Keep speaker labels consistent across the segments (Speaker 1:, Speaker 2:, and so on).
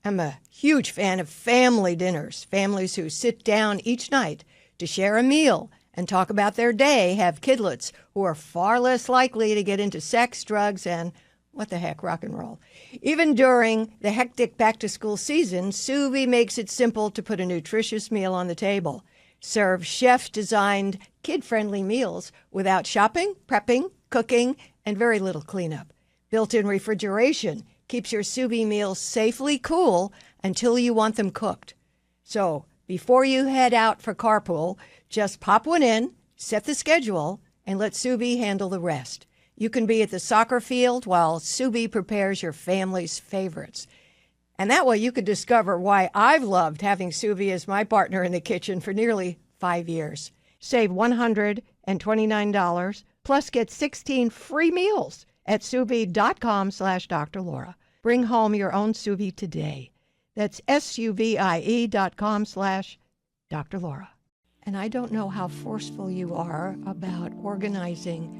Speaker 1: I'm a huge fan of family dinners, families who sit down each night to share a meal and talk about their day, have kidlets who are far less likely to get into sex, drugs, and what the heck, rock and roll. Even during the hectic back-to-school season, Subi makes it simple to put a nutritious meal on the table. Serve chef-designed, kid-friendly meals without shopping, prepping, cooking, and very little cleanup. Built-in refrigeration keeps your Subi meals safely cool until you want them cooked. So before you head out for carpool, just pop one in, set the schedule, and let Subi handle the rest. You can be at the soccer field while Subi prepares your family's favorites. And that way you could discover why I've loved having Subi as my partner in the kitchen for nearly 5 years. Save $129, plus get 16 free meals at Subi.com/Dr. Laura. Bring home your own Subi today. That's SUBIE.com/Dr. Laura. And I don't know how forceful you are about organizing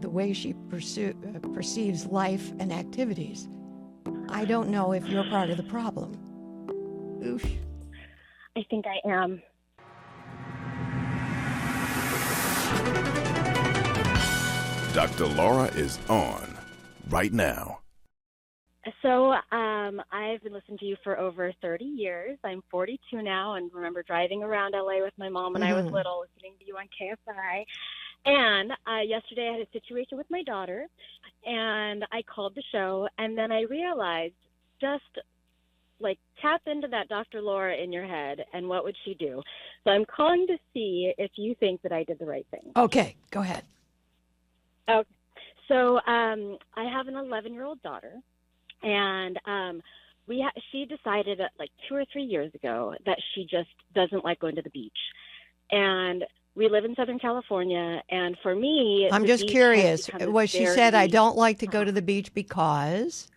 Speaker 1: the way she perceives life and activities. I don't know if you're part of the problem. Oof.
Speaker 2: I think I am.
Speaker 3: Dr. Laura is on right now.
Speaker 2: So I've been listening to you for over 30 years. I'm 42 now and remember driving around LA with my mom when I was little, listening to you on KFI. And yesterday I had a situation with my daughter, and I called the show, and then I realized just like tap into that Dr. Laura in your head, and what would she do? So I'm calling to see if you think that I did the right thing.
Speaker 1: Okay, go ahead.
Speaker 2: Okay. So I have an 11-year-old daughter, and she decided like 2 or 3 years ago that she just doesn't like going to the beach. And we live in Southern California, and for me,
Speaker 1: I'm just curious. Was she said, I don't like to go to the beach because?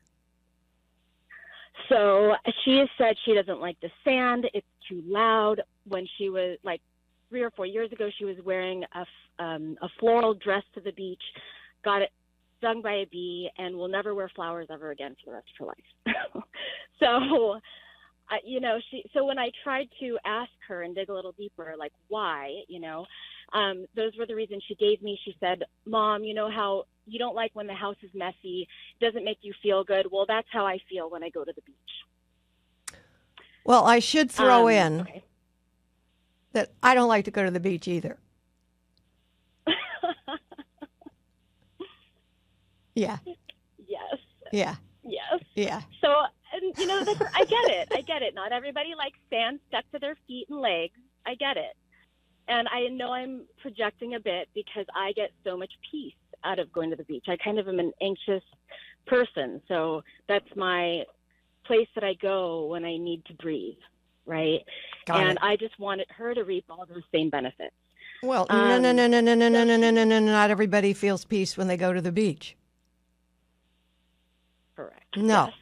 Speaker 2: So she has said she doesn't like the sand. It's too loud. When she was like 3 or 4 years ago, she was wearing a floral dress to the beach, got it stung by a bee, and will never wear flowers ever again for the rest of her life. So, so when I tried to ask her and dig a little deeper, like why, those were the reasons she gave me. She said, Mom, you know how you don't like when the house is messy, it doesn't make you feel good. Well, that's how I feel when I go to the beach.
Speaker 1: Well, I should throw in that I don't like to go to the beach either. Yeah.
Speaker 2: Yes.
Speaker 1: Yeah.
Speaker 2: Yes.
Speaker 1: Yeah.
Speaker 2: So, and, I get it. Not everybody likes sand stuck to their feet and legs. I get it. And I know I'm projecting a bit because I get so much peace out of going to the beach. I kind of am an anxious person. So that's my place that I go when I need to breathe, right?
Speaker 1: Got it.
Speaker 2: I just wanted her to reap all those same benefits.
Speaker 1: Well, no. Not everybody feels peace when they go to the beach.
Speaker 2: Correct.
Speaker 1: No,
Speaker 2: yes.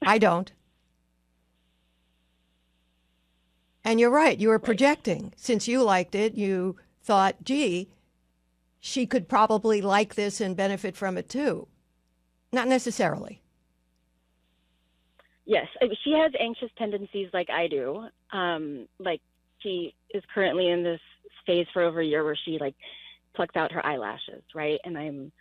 Speaker 1: I don't. And you're right. You were projecting. Since you liked it, you thought, gee, she could probably like this and benefit from it too. Not necessarily.
Speaker 2: Yes. She has anxious tendencies like I do. Like she is currently in this phase for over a year where she like plucks out her eyelashes, right? And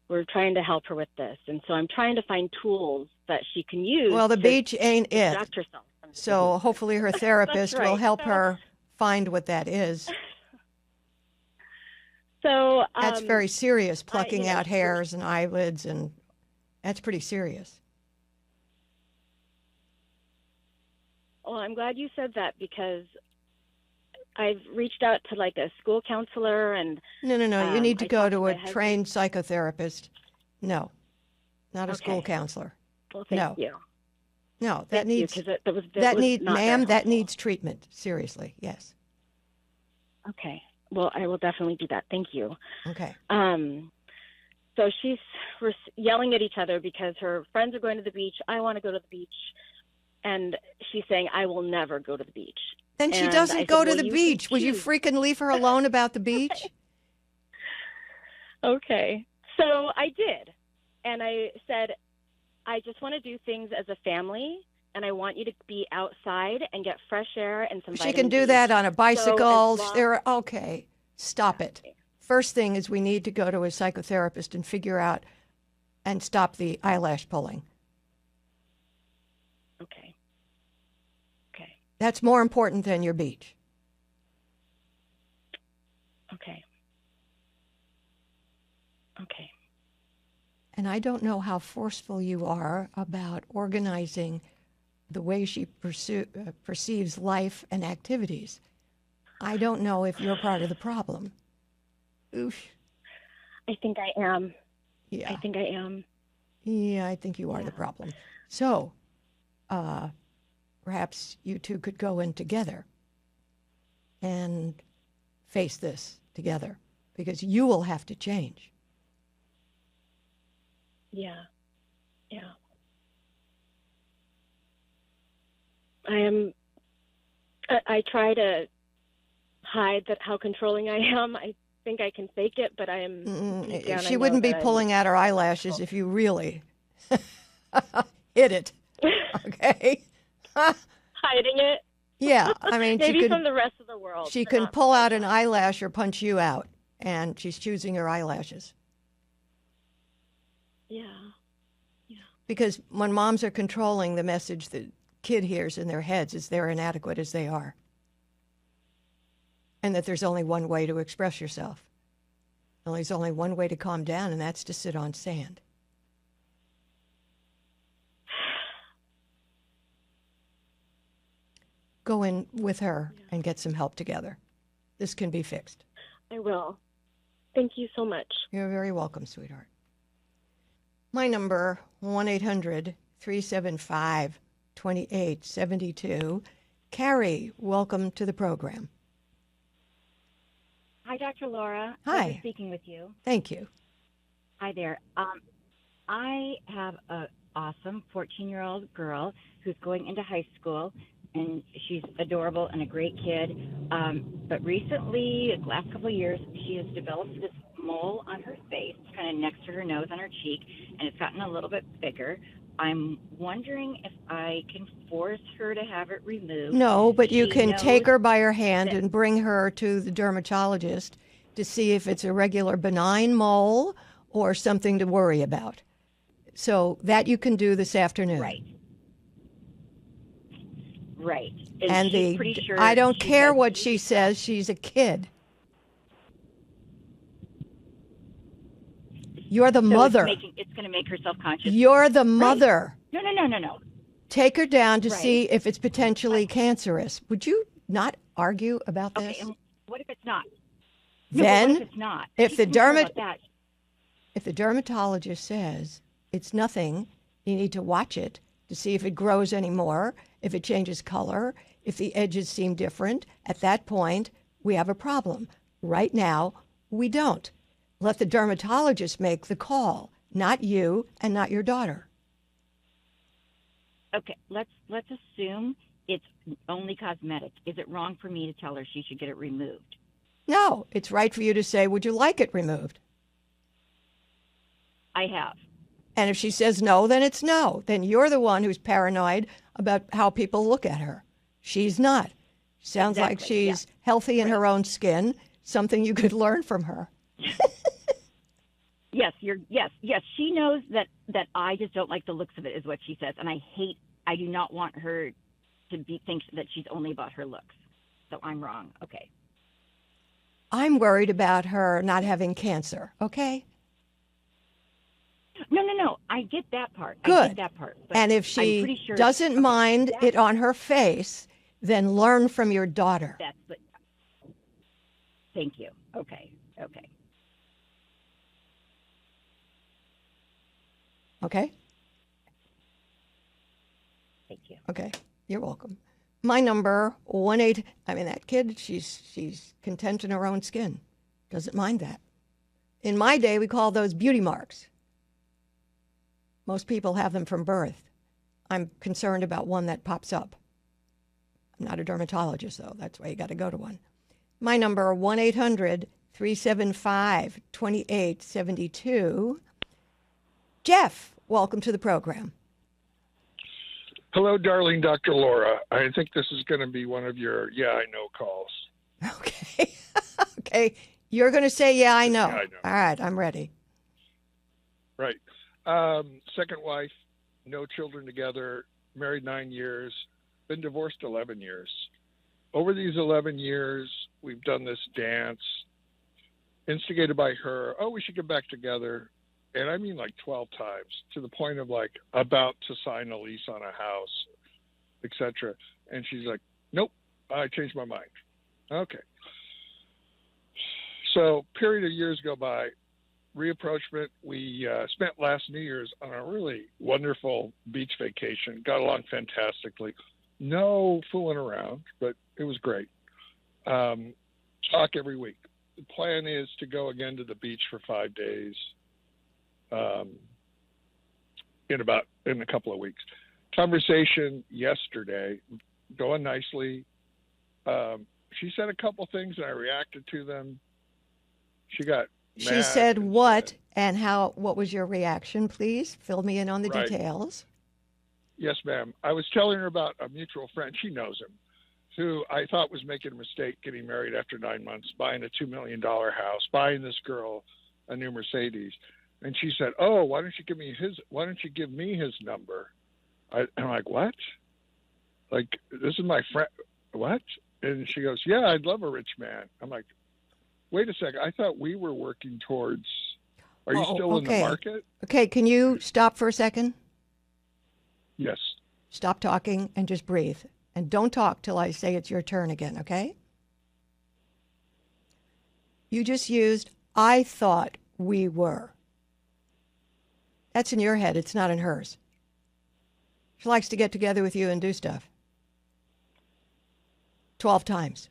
Speaker 2: we're trying to help her with this. And so I'm trying to find tools that she can use.
Speaker 1: Well, the beach ain't it.
Speaker 2: Distract herself.
Speaker 1: So hopefully her therapist
Speaker 2: right.
Speaker 1: will help her find what that is.
Speaker 2: So
Speaker 1: that's very serious, plucking out hairs and eyelids, and that's pretty serious.
Speaker 2: Well, I'm glad you said that because I've reached out to like a school counselor and...
Speaker 1: No. You need to go to a trained psychotherapist. No, not a school counselor.
Speaker 2: Well, thank you.
Speaker 1: No, that needs...
Speaker 2: Ma'am,
Speaker 1: that needs treatment. Seriously, yes.
Speaker 2: Okay. Well, I will definitely do that. Thank you.
Speaker 1: Okay.
Speaker 2: So we're yelling at each other because her friends are going to the beach. I want to go to the beach. And she's saying, I will never go to the beach.
Speaker 1: Then she doesn't go to the beach. Would you freaking leave her alone about the beach?
Speaker 2: Okay. So I did. And I said, I just want to do things as a family. and I want you to be outside and get fresh air and some
Speaker 1: She
Speaker 2: vitamin
Speaker 1: can do
Speaker 2: D.
Speaker 1: that on a bicycle.
Speaker 2: So
Speaker 1: Okay, stop it. First thing is we need to go to a psychotherapist and figure out and stop the eyelash pulling.
Speaker 2: Okay. Okay.
Speaker 1: That's more important than your beach.
Speaker 2: Okay. Okay.
Speaker 1: And I don't know how forceful you are about organizing the way she perceives life and activities. I don't know if you're part of the problem. Oof.
Speaker 2: I think I am.
Speaker 1: Yeah.
Speaker 2: I think I am.
Speaker 1: Yeah, I think you are the problem. So, perhaps you two could go in together and face this together, because you will have to change.
Speaker 2: Yeah. Yeah. I try to hide how controlling I am. I think I can fake it, but I am. Deep down,
Speaker 1: She wouldn't be pulling out her eyelashes if you really hit it. Okay.
Speaker 2: Hiding it.
Speaker 1: Yeah, I mean,
Speaker 2: maybe from the rest of the world.
Speaker 1: She can pull out an eyelash or punch you out, and she's choosing her eyelashes.
Speaker 2: Yeah. Yeah.
Speaker 1: Because when moms are controlling, the message the kid hears in their heads is they're inadequate as they are, and that there's only one way to express yourself. There's only one way to calm down, and that's to sit on sand. Go in with her and get some help together. This can be fixed.
Speaker 2: I will. Thank you so much.
Speaker 1: You're very welcome, sweetheart. My number, 1-800-375-2872. Carrie, welcome to the program.
Speaker 4: Hi, Dr. Laura.
Speaker 1: Hi.
Speaker 4: Pleasure speaking with you.
Speaker 1: Thank you.
Speaker 4: Hi there. I have an awesome 14-year-old girl who's going into high school, and she's adorable and a great kid. But recently, the last couple of years, she has developed this mole on her face, kind of next to her nose on her cheek, and it's gotten a little bit bigger. I'm wondering if I can force her to have it removed.
Speaker 1: No, but you can take her by her hand and bring her to the dermatologist to see if it's a regular benign mole or something to worry about. So that you can do this afternoon.
Speaker 4: Right. Right.
Speaker 1: And
Speaker 4: she's pretty sure
Speaker 1: I don't care what she says. She's a kid. You're the mother.
Speaker 4: It's going to make her self-conscious.
Speaker 1: You're the mother.
Speaker 4: Right. No.
Speaker 1: Take her down to see if it's potentially cancerous. Would you not argue about this?
Speaker 4: Okay, and what if it's not?
Speaker 1: Then,
Speaker 4: what if it's not?
Speaker 1: if the dermatologist says it's nothing, you need to watch it to see if it grows anymore, if it changes color, if the edges seem different. At that point, we have a problem. Right now, we don't. Let the dermatologist make the call, not you and not your daughter.
Speaker 4: Okay, let's assume it's only cosmetic. Is it wrong for me to tell her she should get it removed?
Speaker 1: No, it's right for you to say, would you like it removed?
Speaker 4: I have.
Speaker 1: And if she says no, then it's no. Then you're the one who's paranoid about how people look at her. She's not. Sounds like she's healthy in her own skin, something you could learn from her.
Speaker 4: Yes. She knows that I just don't like the looks of it, is what she says, and I do not want her to think that she's only about her looks. So I'm wrong. Okay.
Speaker 1: I'm worried about her not having cancer. Okay.
Speaker 4: No. I get that part.
Speaker 1: Good.
Speaker 4: I get that part. But
Speaker 1: and if she
Speaker 4: sure
Speaker 1: doesn't mind it on her face, then learn from your daughter.
Speaker 4: Thank you. Okay.
Speaker 1: Okay?
Speaker 4: Thank you.
Speaker 1: Okay. You're welcome. My number, that kid, she's content in her own skin. Doesn't mind that. In my day, we call those beauty marks. Most people have them from birth. I'm concerned about one that pops up. I'm not a dermatologist, though. That's why you got to go to one. My number, 1-800-375-2872. Jeff, welcome to the program.
Speaker 5: Hello, darling Dr. Laura. I think this is going to be one of your I know calls.
Speaker 1: Okay. Okay. You're going to say, yeah, I know.
Speaker 5: Yeah, I know.
Speaker 1: All right. I'm ready.
Speaker 5: Right. Second wife, no children together, married 9 years, been divorced 11 years. Over these 11 years, we've done this dance, instigated by her. Oh, we should get back together. And I mean like 12 times, to the point of like about to sign a lease on a house, etc. And she's like, nope, I changed my mind. Okay. So period of years go by, reapproachment. We spent last New Year's on a really wonderful beach vacation, got along fantastically. No fooling around, but it was great. Talk every week. The plan is to go again to the beach for 5 days. In a couple of weeks. Conversation yesterday, going nicely. She said a couple things and I reacted to them. She got mad.
Speaker 1: She said what and how? What was your reaction, please? Fill me in on the
Speaker 5: Right.
Speaker 1: details.
Speaker 5: Yes, ma'am. I was telling her about a mutual friend. She knows him, who I thought was making a mistake getting married after 9 months, buying a $2 million house, buying this girl a new Mercedes. And she said, "Oh, why don't you give me his number?" I'm like, "What? Like, this is my friend? What?" And she goes, "Yeah, I'd love a rich man." I'm like, "Wait a second. I thought we were working towards. Are you still in the market?"
Speaker 1: Okay. Can you stop for a second?
Speaker 5: Yes.
Speaker 1: Stop talking and just breathe. And don't talk till I say it's your turn again, okay? You just used, "I thought we were." That's in your head. It's not in hers. She likes to get together with you and do stuff. 12 times.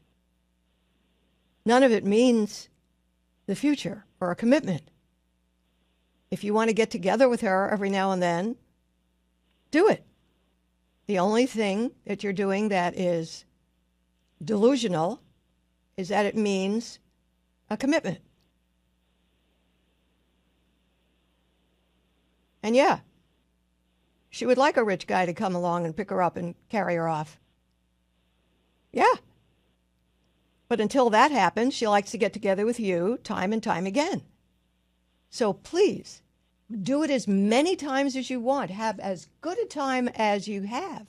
Speaker 1: None of it means the future or a commitment. If you want to get together with her every now and then, do it. The only thing that you're doing that is delusional is that it means a commitment. And yeah, she would like a rich guy to come along and pick her up and carry her off. Yeah. But until that happens, she likes to get together with you time and time again. So please, do it as many times as you want. Have as good a time as you have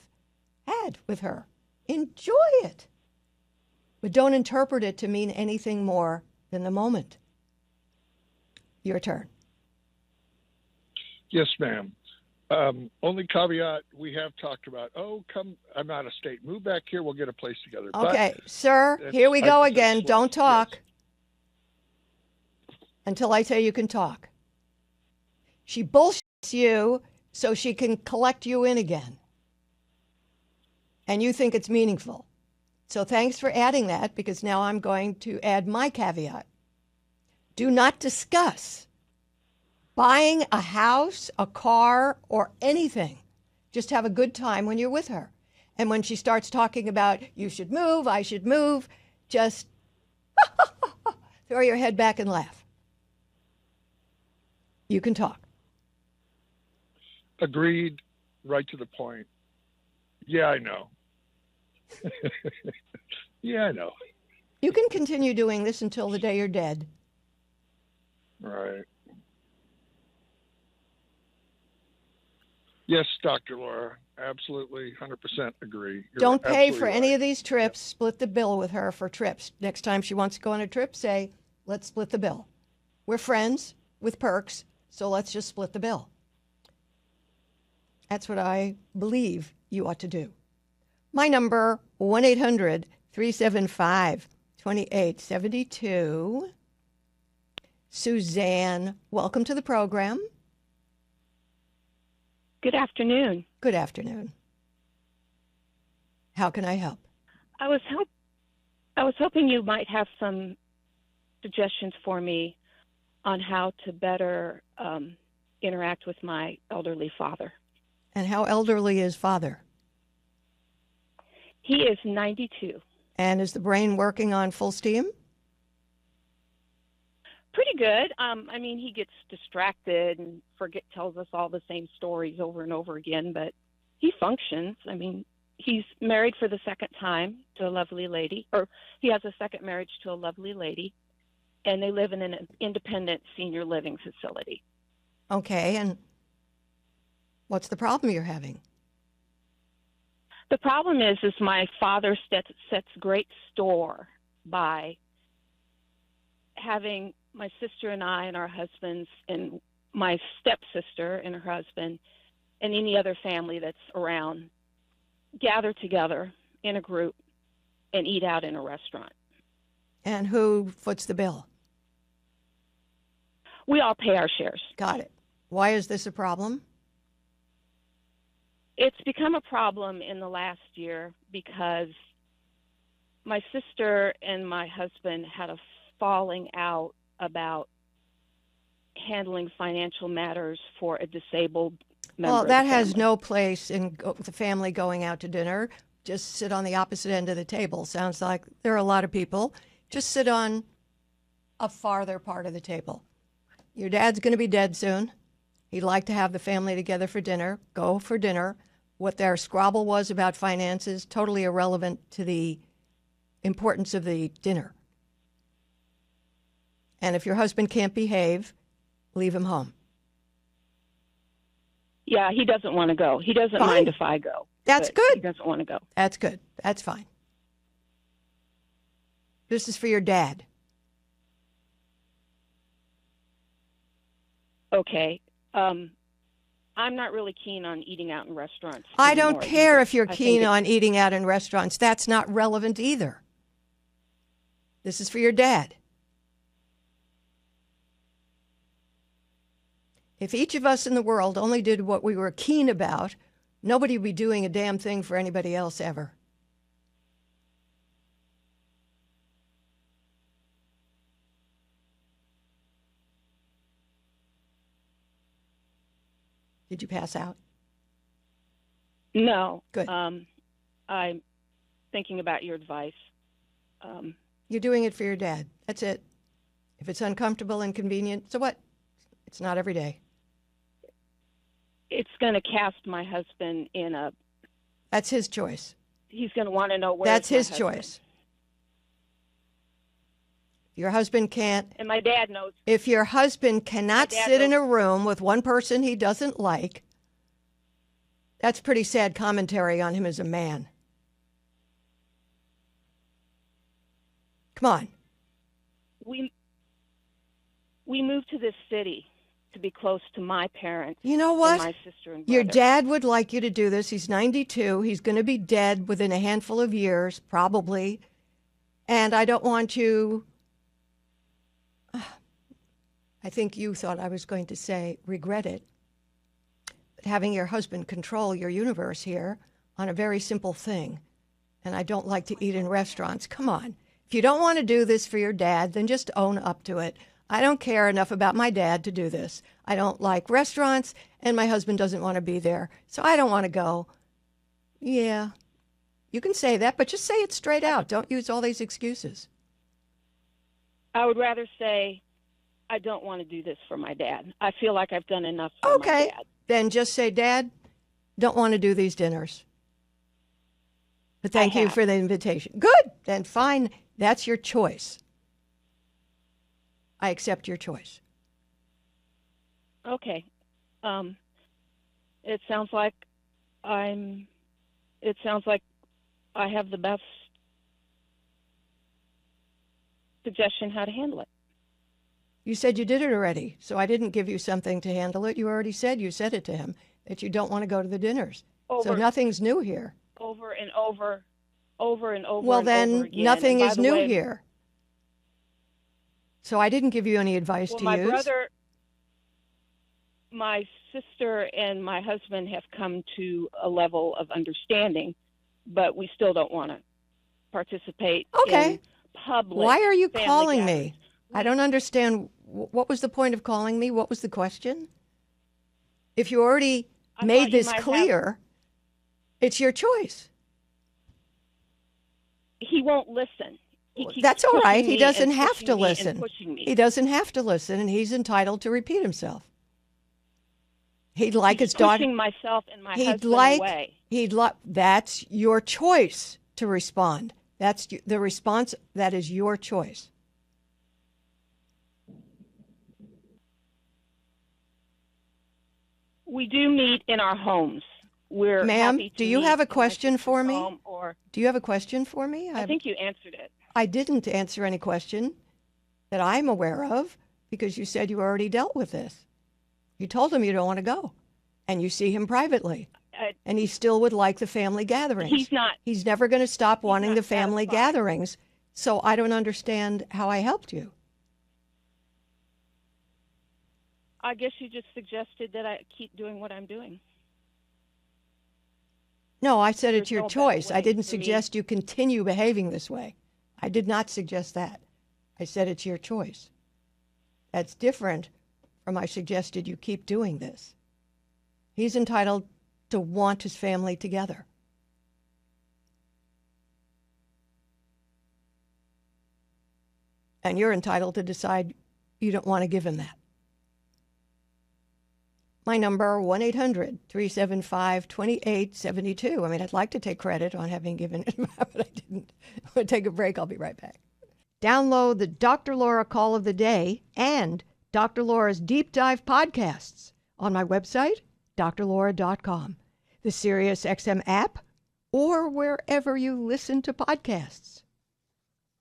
Speaker 1: had with her. Enjoy it. But don't interpret it to mean anything more than the moment. Your turn.
Speaker 5: Yes, ma'am. Only caveat, we have talked about, I'm out of state. Move back here, we'll get a place together.
Speaker 1: Okay, sir, here we go again. Don't talk until I tell you can talk. She bullshits you so she can collect you in again. And you think it's meaningful. So thanks for adding that, because now I'm going to add my caveat. Do not discuss buying a house, a car, or anything. Just have a good time when you're with her. And when she starts talking about, you should move, I should move, just throw your head back and laugh. You can talk.
Speaker 5: Agreed, right to the point. Yeah, I know. Yeah, I know.
Speaker 1: You can continue doing this until the day you're dead.
Speaker 5: Right. Yes, Dr. Laura, absolutely, 100% agree. You're
Speaker 1: Don't pay for
Speaker 5: absolutely
Speaker 1: any
Speaker 5: right.
Speaker 1: of these trips. Split the bill with her for trips. Next time she wants to go on a trip, say, let's split the bill. We're friends with perks, so let's just split the bill. That's what I believe you ought to do. My number, 1-800-375-2872. Suzanne, welcome to the program.
Speaker 2: Good afternoon.
Speaker 1: Good afternoon. How can I help?
Speaker 2: I was hoping you might have some suggestions for me on how to better interact with my elderly father.
Speaker 1: And how elderly is father?
Speaker 2: He is 92.
Speaker 1: And is the brain working on full steam?
Speaker 2: Pretty good. I mean, he gets distracted and tells us all the same stories over and over again, but he functions. I mean, he's married for the second time to a lovely lady, or he has a second marriage to a lovely lady, and they live in an independent senior living facility.
Speaker 1: Okay, and what's the problem you're having?
Speaker 2: The problem is my father sets great store by having my sister and I and our husbands and my stepsister and her husband and any other family that's around gather together in a group and eat out in a restaurant.
Speaker 1: And who foots the bill?
Speaker 2: We all pay our shares.
Speaker 1: Got it. Why is this a problem?
Speaker 2: It's become a problem in the last year because my sister and my husband had a falling out about handling financial matters for a disabled member.
Speaker 1: Well,
Speaker 2: of
Speaker 1: that
Speaker 2: the
Speaker 1: has
Speaker 2: family.
Speaker 1: no place in the family going out to dinner. Just sit on the opposite end of the table. Sounds like there are a lot of people. Just sit on a farther part of the table. Your dad's going to be dead soon. He'd like to have the family together for dinner. Go for dinner. What their squabble was about finances, totally irrelevant to the importance of the dinner. And if your husband can't behave, leave him home.
Speaker 2: Yeah, he doesn't want to go. He doesn't
Speaker 1: Fine.
Speaker 2: mind if I go.
Speaker 1: That's
Speaker 2: but
Speaker 1: good.
Speaker 2: He doesn't want to go.
Speaker 1: That's good. That's fine. This is for your dad.
Speaker 2: Okay. I'm not really keen on eating out in restaurants.
Speaker 1: I don't
Speaker 2: anymore
Speaker 1: care
Speaker 2: either.
Speaker 1: if you're
Speaker 2: I
Speaker 1: keen
Speaker 2: think
Speaker 1: on eating out in restaurants. That's not relevant either. This is for your dad. If each of us in the world only did what we were keen about, nobody would be doing a damn thing for anybody else ever. Did you pass out?
Speaker 2: No.
Speaker 1: Good.
Speaker 2: I'm thinking about your advice.
Speaker 1: You're doing it for your dad. That's it. If it's uncomfortable, inconvenient, so what? It's not every day.
Speaker 2: It's going to cast my husband in a...
Speaker 1: That's his choice.
Speaker 2: He's going to want to know where.
Speaker 1: That's his choice. Your husband can't.
Speaker 2: And my dad knows.
Speaker 1: If your husband cannot sit in a room with one person he doesn't like, that's pretty sad commentary on him as a man. Come on.
Speaker 2: We moved to this city to be close to my parents.
Speaker 1: You know what?
Speaker 2: And my sister and brother.
Speaker 1: Your dad would like you to do this. He's 92. He's going to be dead within a handful of years, probably. And I don't want you... I think you thought I was going to say regret it. But having your husband control your universe here on a very simple thing. And I don't like to eat in restaurants. Come on. If you don't want to do this for your dad, then just own up to it. I don't care enough about my dad to do this. I don't like restaurants, and my husband doesn't want to be there, so I don't want to go. Yeah, you can say that, but just say it straight out. Don't use all these excuses.
Speaker 2: I would rather say, I don't want to do this for my dad. I feel like I've done enough for my dad.
Speaker 1: Then just say, Dad, don't want to do these dinners. But thank you for the invitation. Good. Then fine. That's your choice. I accept your choice.
Speaker 2: Okay. It sounds like I have the best suggestion how to handle it.
Speaker 1: You said you did it already, so I didn't give you something to handle it. You already said it to him, that you don't want to go to the dinners. So nothing's new here.
Speaker 2: Over and over and over.
Speaker 1: Well,
Speaker 2: and
Speaker 1: then
Speaker 2: over again.
Speaker 1: nothing
Speaker 2: And by
Speaker 1: is
Speaker 2: the
Speaker 1: new
Speaker 2: way,
Speaker 1: here. So I didn't give you any advice to use.
Speaker 2: My sister and my husband have come to a level of understanding, but we still don't want to participate in public.
Speaker 1: Why are you
Speaker 2: family
Speaker 1: calling
Speaker 2: gatherings.
Speaker 1: me? I don't understand. What was the point of calling me? What was the question? If you already made this clear, it's your choice.
Speaker 2: He won't listen.
Speaker 1: That's all right. He doesn't have
Speaker 2: pushing
Speaker 1: to
Speaker 2: me
Speaker 1: listen.
Speaker 2: and pushing me.
Speaker 1: He doesn't have to listen, and he's entitled to repeat himself. He'd like his
Speaker 2: pushing
Speaker 1: daughter.
Speaker 2: myself and my
Speaker 1: He'd
Speaker 2: husband
Speaker 1: like.
Speaker 2: away.
Speaker 1: He'd like. That's your choice to respond. That's the response. That is your choice.
Speaker 2: We do meet in our homes. We're
Speaker 1: Ma'am,
Speaker 2: happy to
Speaker 1: do you
Speaker 2: meet
Speaker 1: have a
Speaker 2: in my
Speaker 1: question
Speaker 2: sister's
Speaker 1: for me?
Speaker 2: home, or
Speaker 1: Do you have a question for me?
Speaker 2: I think you answered it.
Speaker 1: I didn't answer any question that I'm aware of because you said you already dealt with this. You told him you don't want to go, and you see him privately, and he still would like the family gatherings.
Speaker 2: He's not.
Speaker 1: He's never going to stop wanting
Speaker 2: not
Speaker 1: the family
Speaker 2: satisfied.
Speaker 1: gatherings, so I don't understand how I helped you.
Speaker 2: I guess you just suggested that I keep doing what I'm doing.
Speaker 1: No, I said it's
Speaker 2: There's
Speaker 1: your
Speaker 2: no better
Speaker 1: choice. I
Speaker 2: way
Speaker 1: didn't
Speaker 2: for me.
Speaker 1: suggest you continue behaving this way. I did not suggest that. I said it's your choice. That's different from I suggested you keep doing this. He's entitled to want his family together. And you're entitled to decide you don't want to give him that. My number, 1-800-375-2872. I mean, I'd like to take credit on having given it, but I didn't. I'm going to take a break. I'll be right back. Download the Dr. Laura Call of the Day and Dr. Laura's Deep Dive podcasts on my website, drlaura.com, the SiriusXM app, or wherever you listen to podcasts.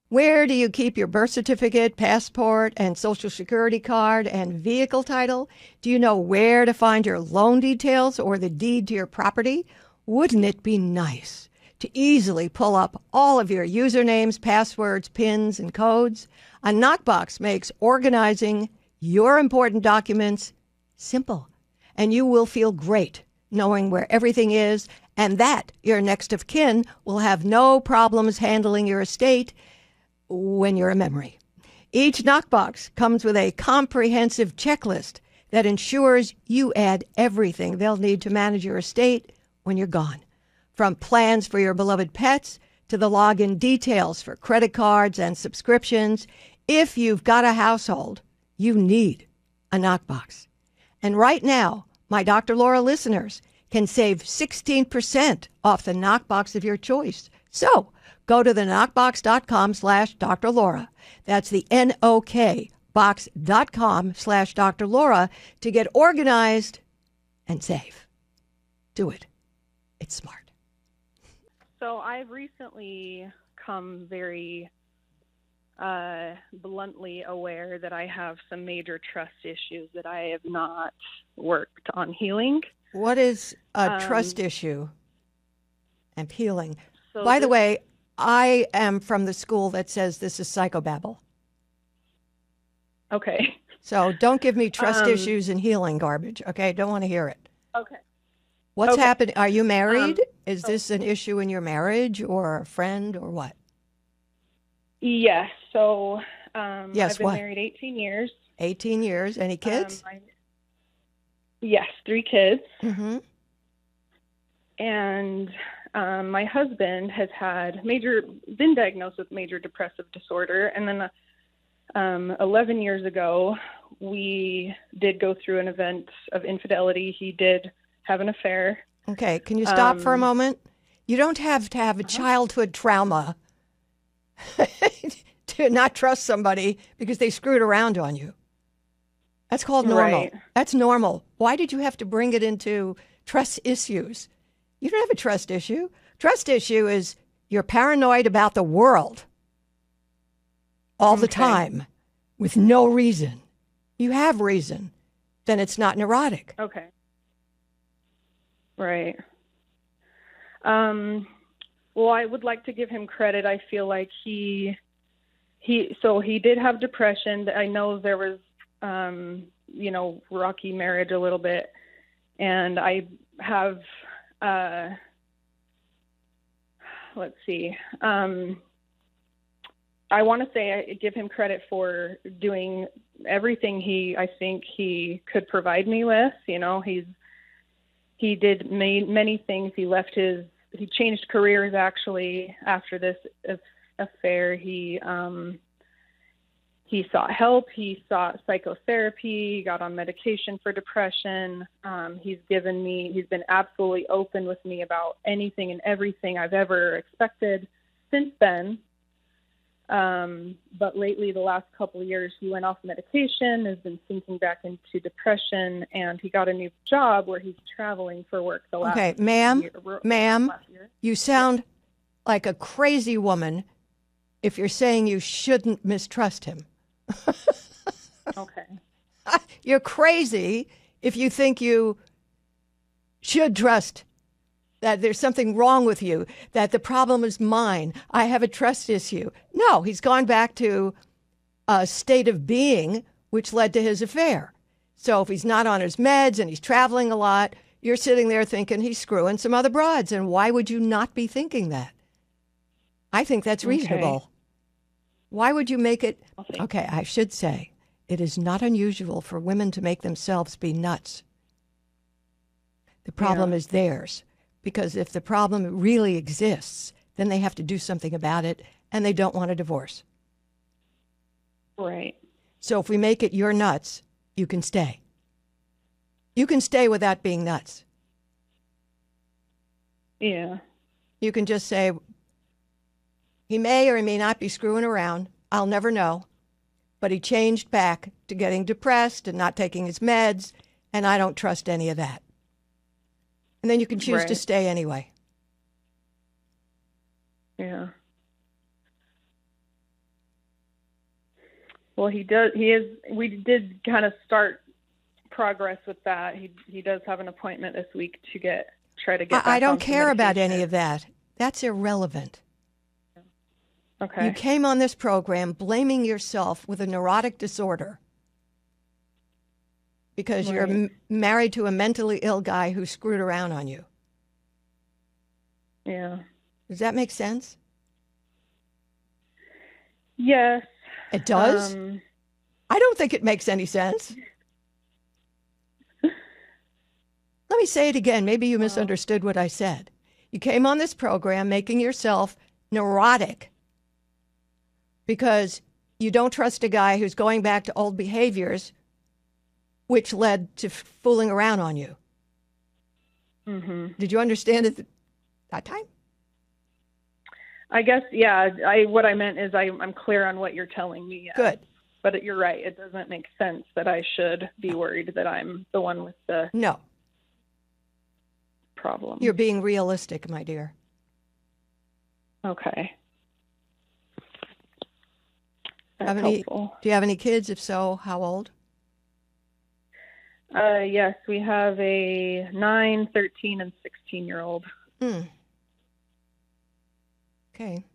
Speaker 1: Where do you keep your birth certificate, passport, and Social Security card and vehicle title? Do you know where to find your loan details or the deed to your property? Wouldn't it be nice to easily pull up all of your usernames, passwords, PINs, and codes? A Knockbox makes organizing your important documents simple, and you will feel great knowing where everything is and that your next of kin will have no problems handling your estate when you're a memory. Each Knockbox comes with a comprehensive checklist that ensures you add everything they'll need to manage your estate when you're gone. From plans for your beloved pets to the login details for credit cards and subscriptions, if you've got a household, you need a Knockbox. And right now, my Dr. Laura listeners can save 16% off the Knockbox of your choice. So, go to the knockbox.com/Dr. Laura. That's the NOKbox.com/Dr. Laura to get organized and save. Do it. It's smart.
Speaker 6: So I've recently come very bluntly aware that I have some major trust issues that I have not worked on healing.
Speaker 1: What is a trust issue and healing?
Speaker 6: So
Speaker 1: By the way, I am from the school that says this is psychobabble.
Speaker 6: Okay.
Speaker 1: So don't give me trust issues and healing garbage, okay? Don't want to hear it.
Speaker 6: Okay.
Speaker 1: What's
Speaker 6: Okay.
Speaker 1: happening? Are you married? Is this an issue in your marriage or a friend or what?
Speaker 6: Yes. So
Speaker 1: Yes,
Speaker 6: I've been
Speaker 1: what?
Speaker 6: married 18 years.
Speaker 1: 18 years. Any kids?
Speaker 6: Yes, 3 kids.
Speaker 1: Mm-hmm.
Speaker 6: And my husband has been diagnosed with major depressive disorder. And then 11 years ago, we did go through an event of infidelity. He did have an affair.
Speaker 1: Okay, can you stop for a moment? You don't have to have a childhood trauma to not trust somebody because they screwed around on you. That's called normal.
Speaker 6: Right.
Speaker 1: That's normal. Why did you have to bring it into trust issues? You don't have a trust issue. Trust issue is you're paranoid about the world all the time with no reason. You have reason. Then it's not neurotic.
Speaker 6: Okay. Right. Well, I would like to give him credit. I feel like he did have depression. I know there was, rocky marriage a little bit. And I have, let's see. I want to say I give him credit for doing everything I think he could provide me with. You know, he did many things. He changed careers actually after this affair. He he sought help. He sought psychotherapy, got on medication for depression. He's been absolutely open with me about anything and everything I've ever expected since then. But lately, the last couple of years, he went off medication, has been sinking back into depression, and he got a new job where he's traveling for work the last
Speaker 1: Okay,
Speaker 6: year.
Speaker 1: ma'am, you sound like a crazy woman if you're saying you shouldn't mistrust him.
Speaker 6: Okay.
Speaker 1: You're crazy if you think you should trust, that there's something wrong with you, that the problem is mine, I have a trust issue. No, he's gone back to a state of being which led to his affair. So if he's not on his meds and he's traveling a lot, you're sitting there thinking he's screwing some other broads. And why would you not be thinking that? I think that's reasonable.
Speaker 6: Okay.
Speaker 1: Why would you make it? Okay, I should say, it is not unusual for women to make themselves be nuts. The problem is theirs. Because if the problem really exists, then they have to do something about it, and they don't want a divorce.
Speaker 6: Right.
Speaker 1: So if we make it you're nuts, you can stay. You can stay without being nuts.
Speaker 6: Yeah.
Speaker 1: You can just say, he may or he may not be screwing around. I'll never know. But he changed back to getting depressed and not taking his meds, and I don't trust any of that. And then you can choose to stay anyway.
Speaker 6: Yeah. Well, we did kind of start progress with that. He does have an appointment this week to try to get back
Speaker 1: I don't
Speaker 6: on some
Speaker 1: care about
Speaker 6: medication.
Speaker 1: any of that. That's irrelevant.
Speaker 6: Okay.
Speaker 1: You came on this program blaming yourself with a neurotic disorder because you're married to a mentally ill guy who screwed around on you.
Speaker 6: Yeah.
Speaker 1: Does that make sense?
Speaker 6: Yes.
Speaker 1: It does? I don't think it makes any sense. Let me say it again. Maybe you misunderstood what I said. You came on this program making yourself neurotic because you don't trust a guy who's going back to old behaviors, which led to fooling around on you.
Speaker 6: Mm-hmm.
Speaker 1: Did you understand it that time?
Speaker 6: I guess, yeah. What I meant is I'm clear on what you're telling me. Yes.
Speaker 1: Good.
Speaker 6: But you're right. It doesn't make sense that I should be worried that I'm the one with the problem.
Speaker 1: You're being realistic, my dear.
Speaker 6: Okay.
Speaker 1: That's helpful. Do you have any kids? If so, how old?
Speaker 6: Yes, we have a 9, 13, and 16-year-old.
Speaker 1: Okay.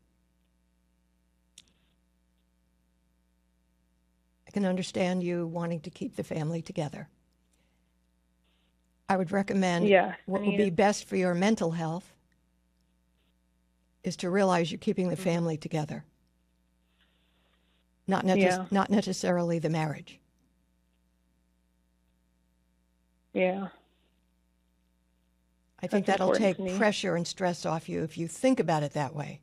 Speaker 1: I can understand you wanting to keep the family together. I would recommend what would be best for your mental health is to realize you're keeping the family together, not necessarily the marriage.
Speaker 6: Yeah.
Speaker 1: I think that'll take pressure and stress off you if you think about it that way.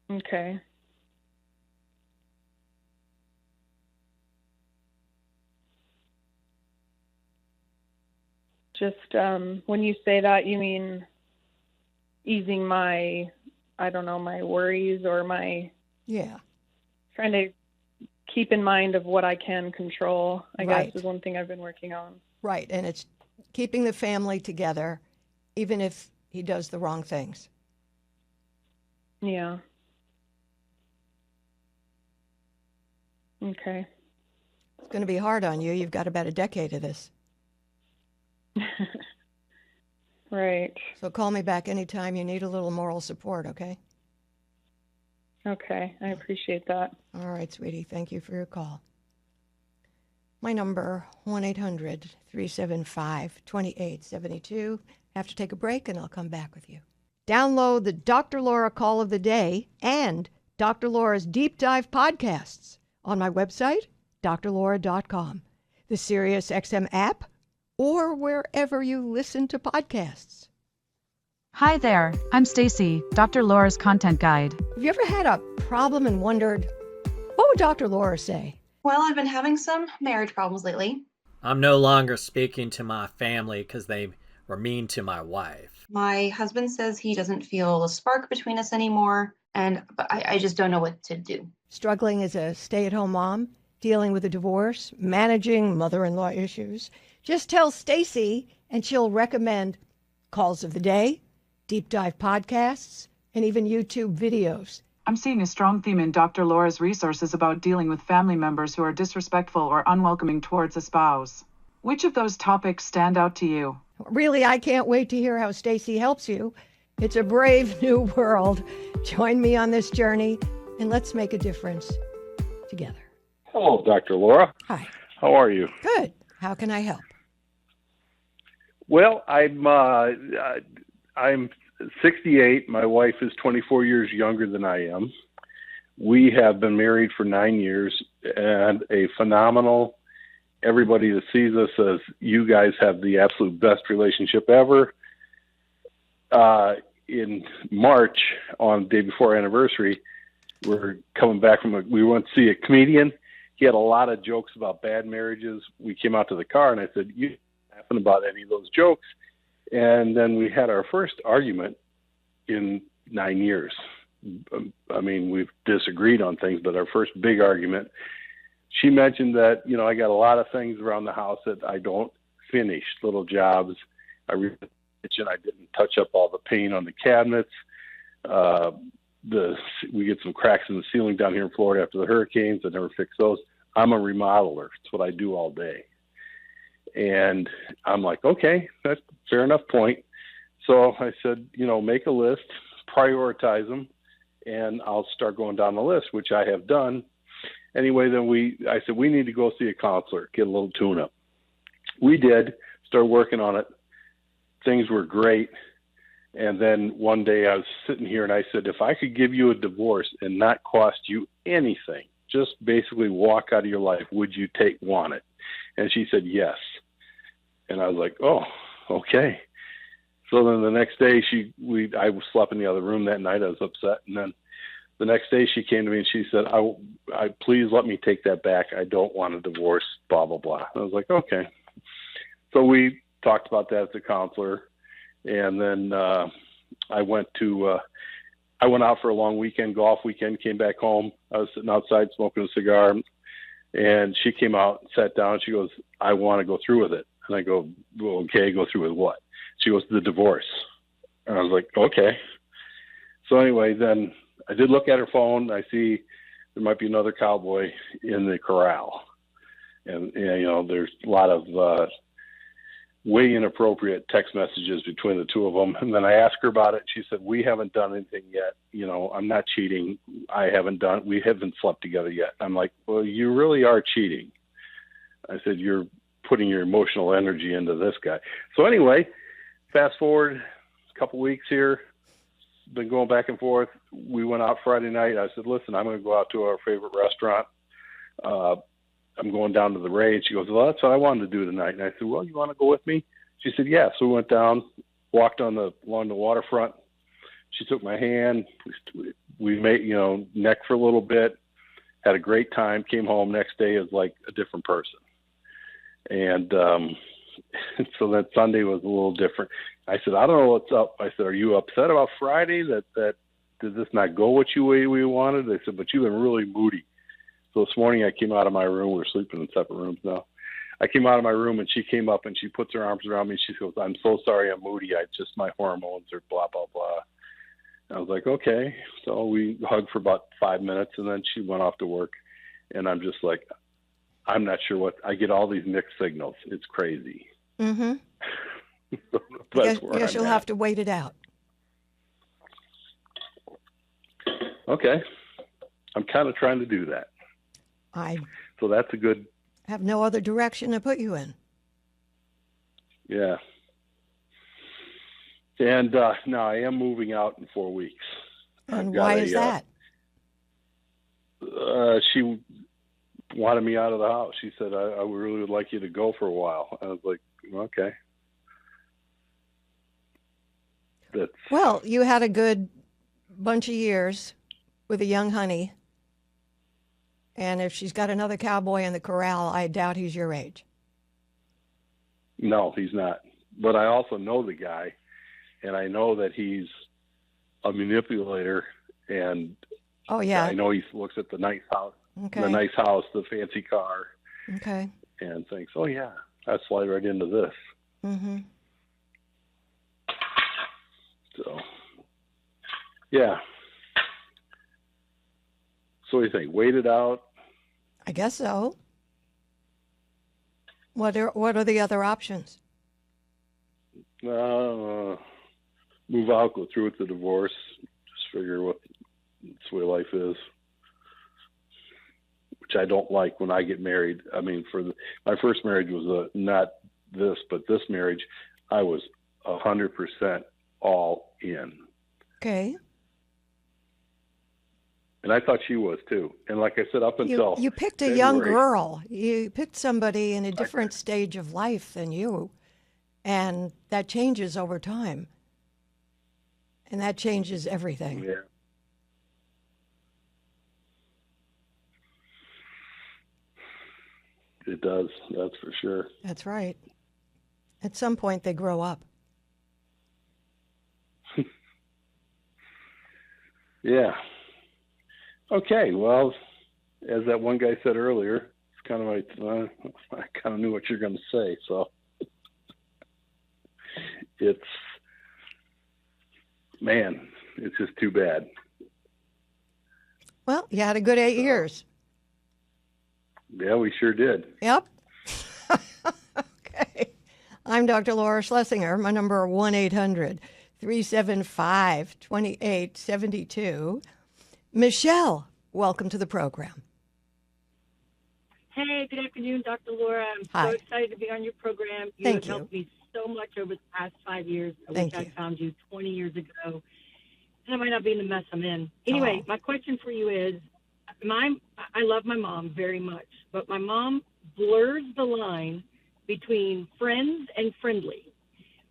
Speaker 6: Okay. Just when you say that, you mean easing my, my worries or my...
Speaker 1: Yeah.
Speaker 6: Trying to keep in mind of what I can control, I guess, is one thing I've been working on.
Speaker 1: Right, and it's keeping the family together, even if he does the wrong things.
Speaker 6: Yeah. Okay.
Speaker 1: It's going to be hard on you. You've got about a decade of this.
Speaker 6: Right.
Speaker 1: So call me back anytime you need a little moral support, okay?
Speaker 6: Okay, I appreciate that.
Speaker 1: All right, sweetie. Thank you for your call. My number, 1-800-375-2872. I have to take a break, and I'll come back with you. Download the Dr. Laura Call of the Day and Dr. Laura's Deep Dive podcasts on my website, drlaura.com, the SiriusXM app, or wherever you listen to podcasts.
Speaker 7: Hi there, I'm Stacy, Dr. Laura's content guide.
Speaker 1: Have you ever had a problem and wondered, What would Dr. Laura say?
Speaker 7: Well, I've been having some marriage problems lately.
Speaker 8: I'm no longer speaking to my family because they were mean to my wife.
Speaker 7: My husband says he doesn't feel a spark between us anymore, and I just don't know what to do.
Speaker 1: Struggling as a stay-at-home mom, dealing with a divorce, managing mother-in-law issues. Just tell Stacy and she'll recommend calls of the day, deep dive podcasts, and even YouTube videos.
Speaker 9: I'm seeing a strong theme in Dr. Laura's resources about dealing with family members who are disrespectful or unwelcoming towards a spouse. Which of those topics stand out to you?
Speaker 1: Really, I can't wait to hear how Stacy helps you. It's a brave new world. Join me on this journey, and let's make a difference together.
Speaker 10: Hello, Dr. Laura.
Speaker 1: Hi.
Speaker 10: How are you?
Speaker 1: Good. How can I help?
Speaker 10: Well, I'm 68. My wife is 24 years younger than I am. We have been married for 9 years, and a phenomenal, everybody that sees us says, you guys have the absolute best relationship ever. In March, on the day before our anniversary, we're coming back we went to see a comedian. He had a lot of jokes about bad marriages. We came out to the car, and I said, you laughing about any of those jokes? And then we had our first argument in 9 years. I mean, we've disagreed on things, but our first big argument, she mentioned that, I got a lot of things around the house that I don't finish, little jobs. I redid the kitchen. I didn't touch up all the paint on the cabinets. We get some cracks in the ceiling down here in Florida after the hurricanes. I never fix those. I'm a remodeler. It's what I do all day. And I'm like, okay, that's a fair enough point. So I said, make a list, prioritize them, and I'll start going down the list, which I have done. Anyway, then I said, we need to go see a counselor, get a little tune-up. We did, start working on it. Things were great. And then one day I was sitting here and I said, if I could give you a divorce and not cost you anything, just basically walk out of your life, would you want it? And she said, yes. And I was like, oh, okay. So then the next day I slept in the other room that night. I was upset. And then the next day she came to me and she said, I please let me take that back. I don't want a divorce, blah, blah, blah. I was like, okay. So we talked about that at the counselor. And then I went out for a long golf weekend, came back home. I was sitting outside smoking a cigar, and she came out and sat down. She goes, I want to go through with it. And I go, well, okay, go through with what? She goes, the divorce. And I was like, okay. So anyway, then I did look at her phone. I see there might be another cowboy in the corral. And there's a lot of way inappropriate text messages between the two of them. And then I asked her about it. She said, we haven't done anything yet. I'm not cheating. We haven't slept together yet. I'm like, well, you really are cheating. I said, you're putting your emotional energy into this guy. So anyway, fast forward a couple weeks here, been going back and forth. We went out Friday night. I said, listen, I'm going to go out to our favorite restaurant. I'm going down to the Ray. And she goes, well, that's what I wanted to do tonight. And I said, well, you want to go with me? She said, yeah. So we went down, walked along the waterfront. She took my hand. We made, neck for a little bit, had a great time, came home. Next day is like a different person. And so that Sunday was a little different. I said, I don't know what's up. I said, are you upset about Friday that did this not go what we wanted? They said, but you've been really moody. So this morning I came out of my room. We're sleeping in separate rooms now. I came out of my room and she came up and she puts her arms around me. She goes, I'm so sorry I'm moody. Just my hormones are blah, blah, blah. And I was like, okay. So we hugged for about 5 minutes and then she went off to work. And I'm just like, I'm not sure I get all these mixed signals. It's crazy.
Speaker 1: Mm-hmm. Guess you'll have to wait it out.
Speaker 10: Okay. I'm kind of trying to do that. So that's a good.
Speaker 1: Have no other direction to put you in.
Speaker 10: Yeah. And now I am moving out in 4 weeks.
Speaker 1: And why is that?
Speaker 10: She wanted me out of the house. She said, I really would like you to go for a while. I was like, okay.
Speaker 1: Well, you had a good bunch of years with a young honey. And if she's got another cowboy in the corral, I doubt he's your age.
Speaker 10: No, he's not. But I also know the guy, and I know that he's a manipulator. And
Speaker 1: oh yeah,
Speaker 10: I know he looks at the nice house,
Speaker 1: okay.
Speaker 10: the nice house, the fancy car,
Speaker 1: okay,
Speaker 10: and thinks, "Oh yeah, I'd slide right into this."
Speaker 1: Mm-hmm.
Speaker 10: So, yeah. So what do you think? Wait it out?
Speaker 1: I guess so. What are the other options?
Speaker 10: Move out, go through with the divorce, just figure what it's the way life is, which I don't like when I get married. I mean, my first marriage was not this, but this marriage, I was 100% all in.
Speaker 1: Okay.
Speaker 10: And I thought she was too. And like I said, up until
Speaker 1: you picked a
Speaker 10: February,
Speaker 1: young girl. You picked somebody in a different stage of life than you, and that changes over time. And that changes everything.
Speaker 10: Yeah. It does. That's for sure.
Speaker 1: That's right. At some point, they grow up.
Speaker 10: Yeah. Okay. Well, as that one guy said earlier, it's kind of like, I kind of knew what you're going to say. So it's just too bad.
Speaker 1: Well, you had a good 8 years.
Speaker 10: Yeah, we sure did.
Speaker 1: Yep. Okay. I'm Dr. Laura Schlessinger. My number 1-800-375-2872. Michelle, welcome to the program.
Speaker 11: Hey, good afternoon, Dr. Laura. I'm
Speaker 1: Hi.
Speaker 11: so excited to be on your program.
Speaker 1: Thank
Speaker 11: have
Speaker 1: you.
Speaker 11: helped me so much over the past 5 years. I
Speaker 1: Thank
Speaker 11: wish
Speaker 1: you.
Speaker 11: I found you 20 years ago. And I might not be in the mess I'm in. Anyway, My question for you is, I love my mom very much, but my mom blurs the line between friends and friendly.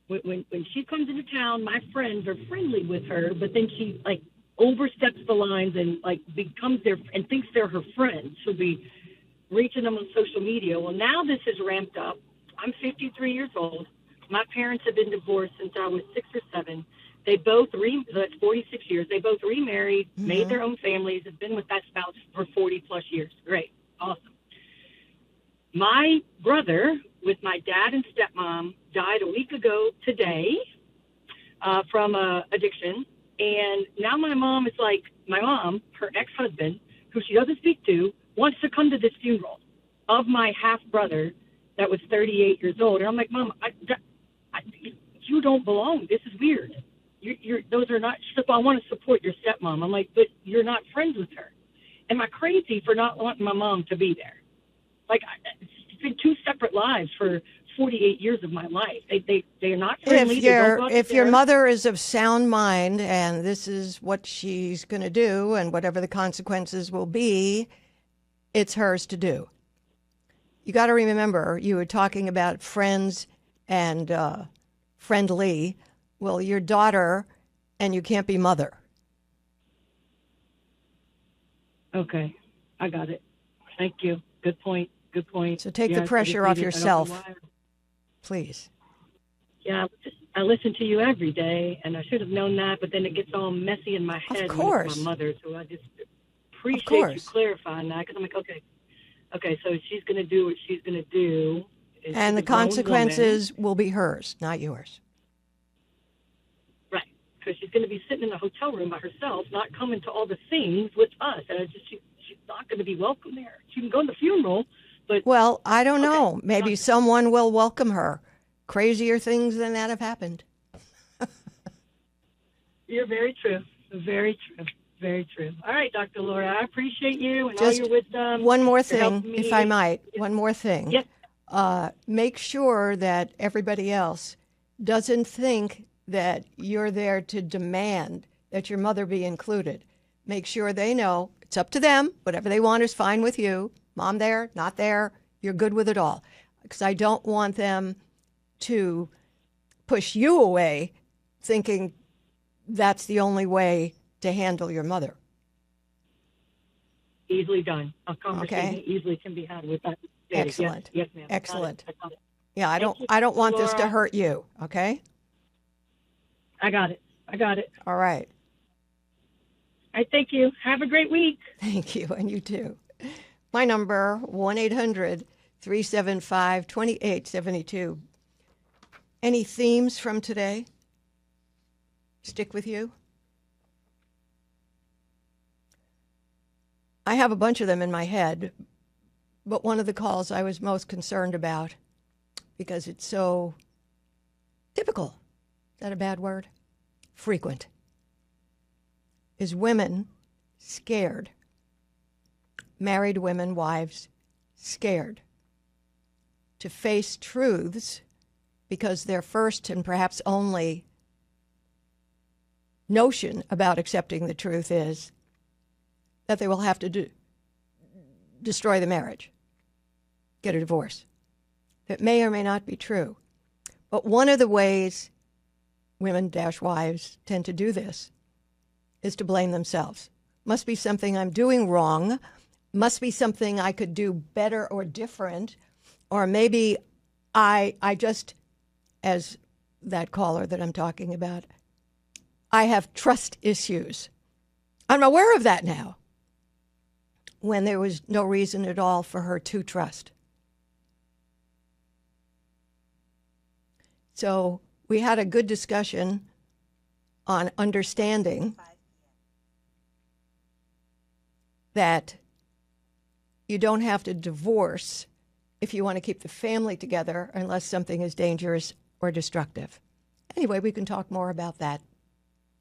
Speaker 11: When she comes into town, my friends are friendly with her, but then she like oversteps the lines and like becomes their and thinks they're her friends. She'll be reaching them on social media. Well, now this is ramped up. I'm 53 years old. My parents have been divorced since I was 6 or 7. They both that's 46 years. They both remarried, made their own families, have been with that spouse for 40 plus years. Great. Awesome. My brother, with my dad and stepmom, died a week ago today from addiction. And now my mom is like, her ex-husband, who she doesn't speak to, wants to come to this funeral of my half-brother that was 38 years old. And I'm like, Mom, you don't belong. This is weird. Those are not, I want to support your stepmom. I'm like, but you're not friends with her. Am I crazy for not wanting my mom to be there? Like, it's been 2 separate lives for 48 years of my life. They are not friendly.
Speaker 1: If your mother is of sound mind and this is what she's going to do and whatever the consequences will be, it's hers to do. You got to remember, you were talking about friends and friendly. Well, your daughter, and you can't be mother.
Speaker 11: Okay, I got it. Thank you. Good point. Good point.
Speaker 1: So take the pressure off yourself, please.
Speaker 11: Yeah, I listen to you every day, and I should have known that, but then it gets all messy in my head.
Speaker 1: Of course.
Speaker 11: When it's my mother, so I just appreciate you clarifying that, because I'm like, okay, so she's going to do what she's going to do.
Speaker 1: And the consequences will be hers, not yours.
Speaker 11: Right, because she's going to be sitting in a hotel room by herself, not coming to all the things with us, and she's not going to be welcome there. She can go to the funeral, but...
Speaker 1: Well, I don't know. Maybe someone will welcome her. Crazier things than that have happened.
Speaker 11: You're very true. Very true. Very true. All right, Dr. Laura, I appreciate you and
Speaker 1: Just
Speaker 11: all your wisdom.
Speaker 1: One more thing, if I might. One more thing.
Speaker 11: Yep.
Speaker 1: Make sure that everybody else doesn't think that you're there to demand that your mother be included. Make sure they know it's up to them. Whatever they want is fine with you. Mom there, not there. You're good with it all. Because I don't want them to push you away thinking that's the only way to handle your mother.
Speaker 11: Easily done. A conversation easily can be had with that.
Speaker 1: Excellent.
Speaker 11: Yes, ma'am.
Speaker 1: Excellent.
Speaker 11: I got it.
Speaker 1: Yeah, I don't want this to
Speaker 11: Laura.
Speaker 1: hurt you, okay?
Speaker 11: I got it.
Speaker 1: All right.
Speaker 11: I thank you. Have a great week.
Speaker 1: Thank you, and you too. My number, 1-800-375-2872. Any themes from today stick with you? I have a bunch of them in my head, but one of the calls I was most concerned about, because it's so typical, is that a bad word? Frequent, is women scared. Married women, wives, scared to face truths because their first and perhaps only notion about accepting the truth is that they will have to destroy the marriage, get a divorce. That may or may not be true. But one of the ways women-wives tend to do this is to blame themselves. Must be something I'm doing wrong. Must be something I could do better or different. Or maybe I just, as that caller that I'm talking about, I have trust issues. I'm aware of that now, when there was no reason at all for her to trust. So we had a good discussion on understanding that you don't have to divorce if you want to keep the family together unless something is dangerous or destructive. Anyway, we can talk more about that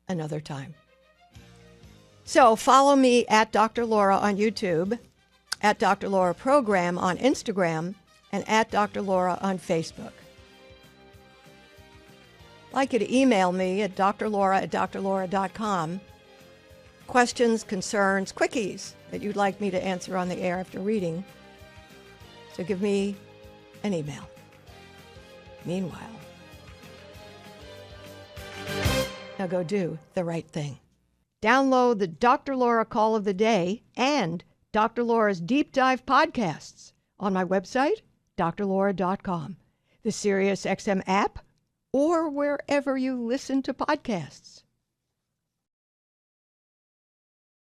Speaker 1: another time. So follow me at Dr. Laura on YouTube, at Dr. Laura Program on Instagram, and at Dr. Laura on Facebook. I'd like you to email me at drlaura@drlaura.com. Questions, concerns, quickies that you'd like me to answer on the air after reading. So give me an email. Meanwhile, now go do the right thing. Download the Dr. Laura Call of the Day and Dr. Laura's Deep Dive podcasts on my website, drlaura.com, the SiriusXM app, or wherever you listen to podcasts.